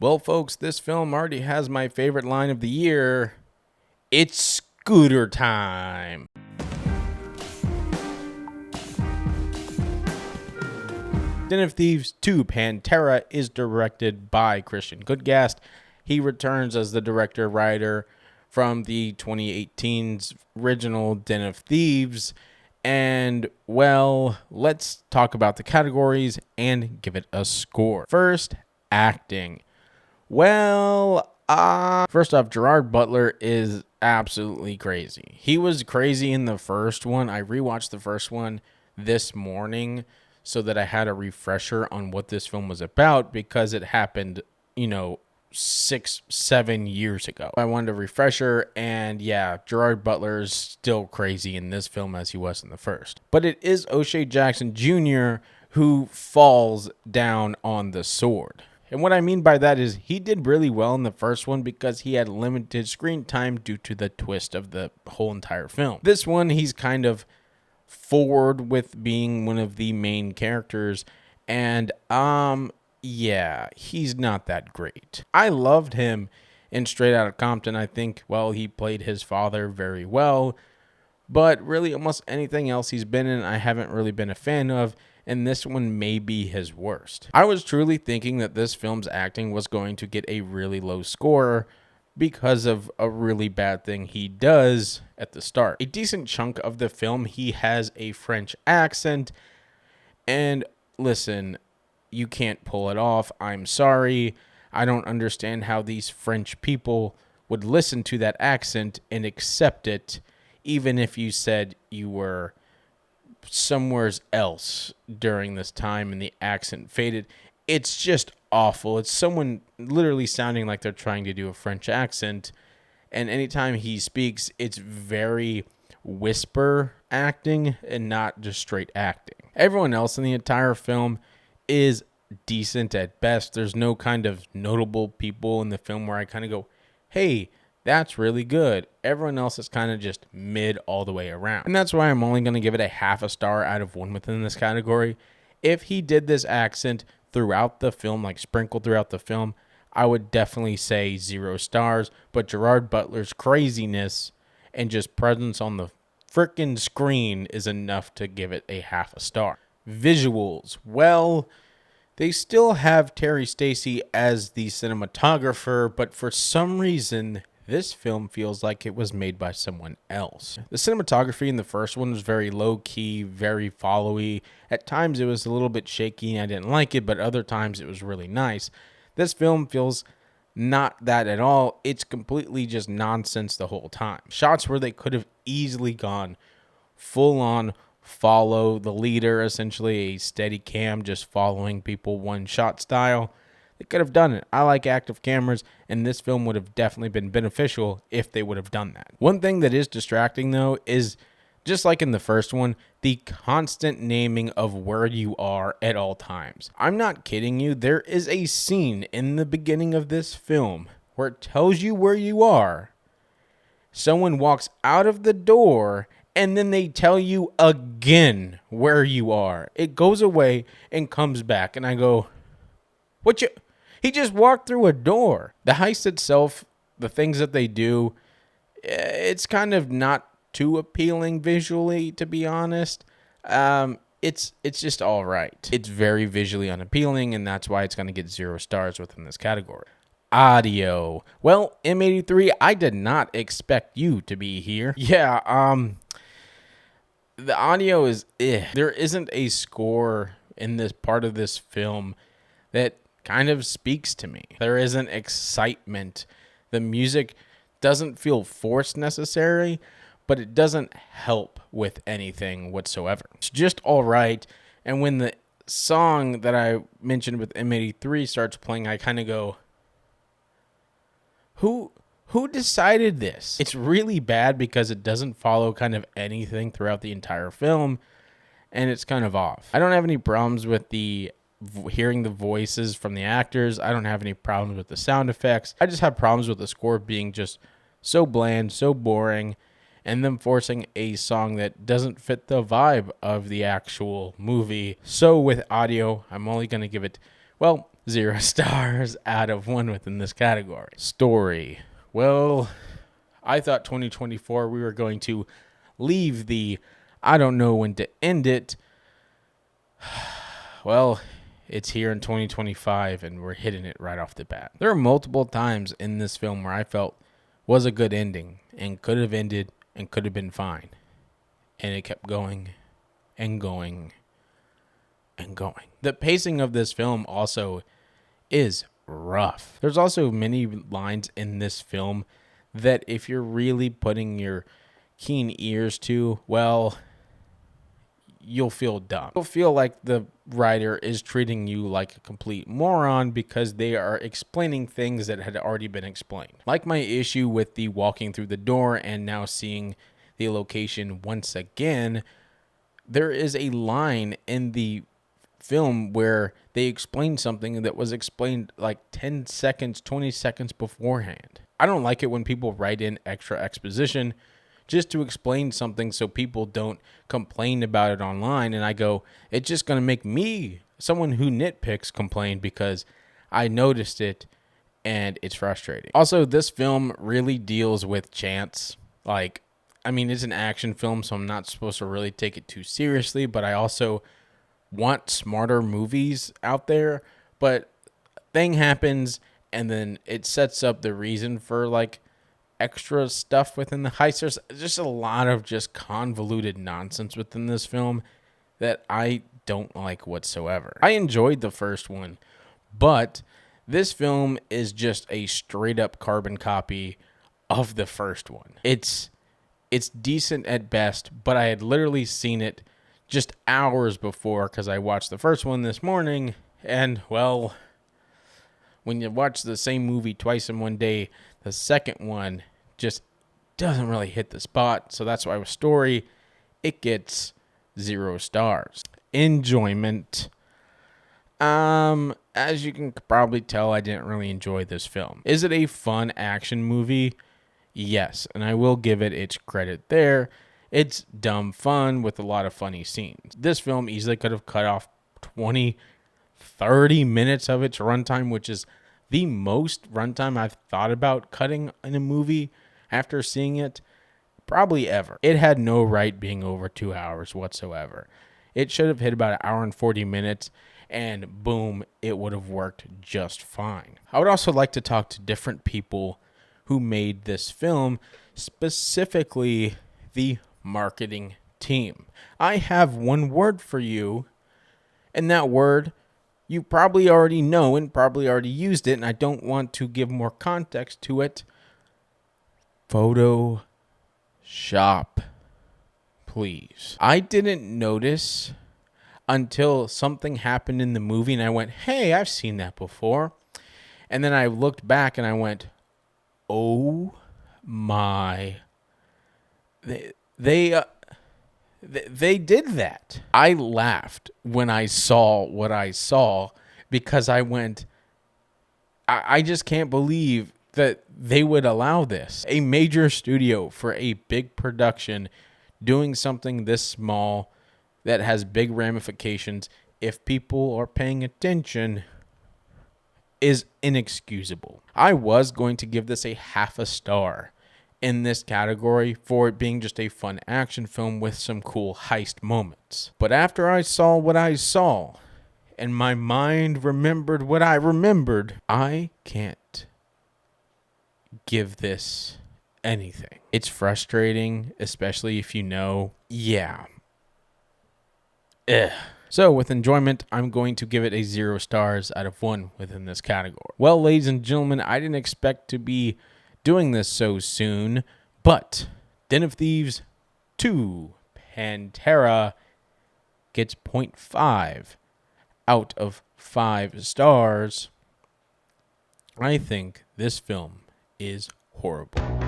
Well, folks, this film already has my favorite line of the year. It's scooter time. Den of Thieves 2 Pantera is directed by Christian Goodgast. He returns as the director-writer from the 2018's original Den of Thieves. And, well, let's talk about the categories and give it a score. First, acting. First off, Gerard Butler is absolutely crazy. He was crazy in the first one. I rewatched the first one this morning so that I had a refresher on what this film was about because it happened, 6-7 years ago. I wanted a refresher, and yeah, Gerard Butler is still crazy in this film as he was in the first. But it is O'Shea Jackson Jr. who falls down on the sword. And what I mean by that is he did really well in the first one because he had limited screen time due to the twist of the whole entire film. This one, he's kind of forward with being one of the main characters. And, yeah, he's not that great. I loved him in Straight Outta Compton. I think, he played his father very well. But really, almost anything else he's been in, I haven't really been a fan of. And this one may be his worst. I was truly thinking that this film's acting was going to get a really low score because of a really bad thing he does at the start. A decent chunk of the film, he has a French accent. And listen, you can't pull it off. I'm sorry. I don't understand how these French people would listen to that accent and accept it, even if you said you were somewhere else during this time and the accent faded. It's just awful. It's someone literally sounding like they're trying to do a French accent, and anytime he speaks, it's very whisper acting and not just straight acting. Everyone else in the entire film is decent at best. There's no kind of notable people in the film where I kind of go, hey, that's really good. Everyone else is kind of just mid all the way around. And that's why I'm only going to give it a half a star out of 1 within this category. If he did this accent throughout the film, like sprinkled throughout the film, I would definitely say 0 stars. But Gerard Butler's craziness and just presence on the frickin' screen is enough to give it a half a star. Visuals. They still have Terry Stacy as the cinematographer, but for some reason, this film feels like it was made by someone else. The cinematography in the first one was very low-key, very followy. At times, it was a little bit shaky, and I didn't like it, but other times, it was really nice. This film feels not that at all. It's completely just nonsense the whole time. Shots where they could have easily gone full-on follow the leader, essentially a steady cam, just following people one-shot style. They could have done it. I like active cameras, and this film would have definitely been beneficial if they would have done that. One thing that is distracting, though, is just like in the first one, the constant naming of where you are at all times. I'm not kidding you. There is a scene in the beginning of this film where it tells you where you are. Someone walks out of the door, and then they tell you again where you are. It goes away and comes back, and I go, He just walked through a door. The heist itself, the things that they do, it's kind of not too appealing visually, to be honest. It's just all right. It's very visually unappealing, and that's why it's going to get 0 stars within this category. Audio. M83, I did not expect you to be here. Yeah, the audio is There isn't a score in this part of this film that kind of speaks to me. There isn't excitement. The music doesn't feel forced necessarily, but it doesn't help with anything whatsoever. It's just all right. And when the song that I mentioned with M83 starts playing, I kind of go, who decided this? It's really bad because it doesn't follow kind of anything throughout the entire film, and it's kind of off. I don't have any problems with hearing the voices from the actors. I don't have any problems with the sound effects. I just have problems with the score being just so bland, so boring, and them forcing a song that doesn't fit the vibe of the actual movie. So with audio, I'm only going to give it, 0 stars out of 1 within this category. Story. Well, I thought 2024 we were going to leave the I don't know when to end it. Well, it's here in 2025 and we're hitting it right off the bat. There are multiple times in this film where I felt was a good ending and could have ended and could have been fine. And it kept going and going and going. The pacing of this film also is rough. There's also many lines in this film that if you're really putting your keen ears to, well, you'll feel dumb. You'll feel like the writer is treating you like a complete moron because they are explaining things that had already been explained. Like my issue with the walking through the door and now seeing the location once again, there is a line in the film where they explain something that was explained like 10 seconds, 20 seconds beforehand. I don't like it when people write in extra exposition just to explain something so people don't complain about it online. And I go, it's just going to make me, someone who nitpicks, complain because I noticed it and it's frustrating. Also, this film really deals with chance. Like, I mean, it's an action film, so I'm not supposed to really take it too seriously, but I also want smarter movies out there. But a thing happens and then it sets up the reason for like extra stuff within the heist. There's just a lot of just convoluted nonsense within this film that I don't like whatsoever. I enjoyed the first one, but this film is just a straight up carbon copy of the first one. It's decent at best, but I had literally seen it just hours before because I watched the first one this morning, and well, when you watch the same movie twice in one day, the second one just doesn't really hit the spot. So that's why with story, it gets 0 stars. Enjoyment. As you can probably tell, I didn't really enjoy this film. Is it a fun action movie? Yes, and I will give it its credit there. It's dumb fun with a lot of funny scenes. This film easily could have cut off 20, 30 minutes of its runtime, which is the most runtime I've thought about cutting in a movie after seeing it probably ever. It had no right being over 2 hours whatsoever. It should have hit about 1 hour and 40 minutes and boom, it would have worked just fine. I would also like to talk to different people who made this film, specifically the marketing team. I have one word for you, and that word you probably already know and probably already used it, and I don't want to give more context to it. Photoshop, please. I didn't notice until something happened in the movie, and I went, hey, I've seen that before. And then I looked back and I went, oh my. They did that. I laughed when I saw what I saw because I went, I just can't believe that they would allow this. A major studio for a big production doing something this small that has big ramifications, if people are paying attention, is inexcusable. I was going to give this a 0.5 star in this category for it being just a fun action film with some cool heist moments. But after I saw what I saw and my mind remembered what I remembered, I can't give this anything. It's frustrating, especially if you know, yeah. Ugh. So with enjoyment, I'm going to give it a 0 stars out of 1 within this category. Well, ladies and gentlemen, I didn't expect to be doing this so soon, but Den of Thieves 2 Pantera gets 0.5 out of 5 stars. I think this film is horrible.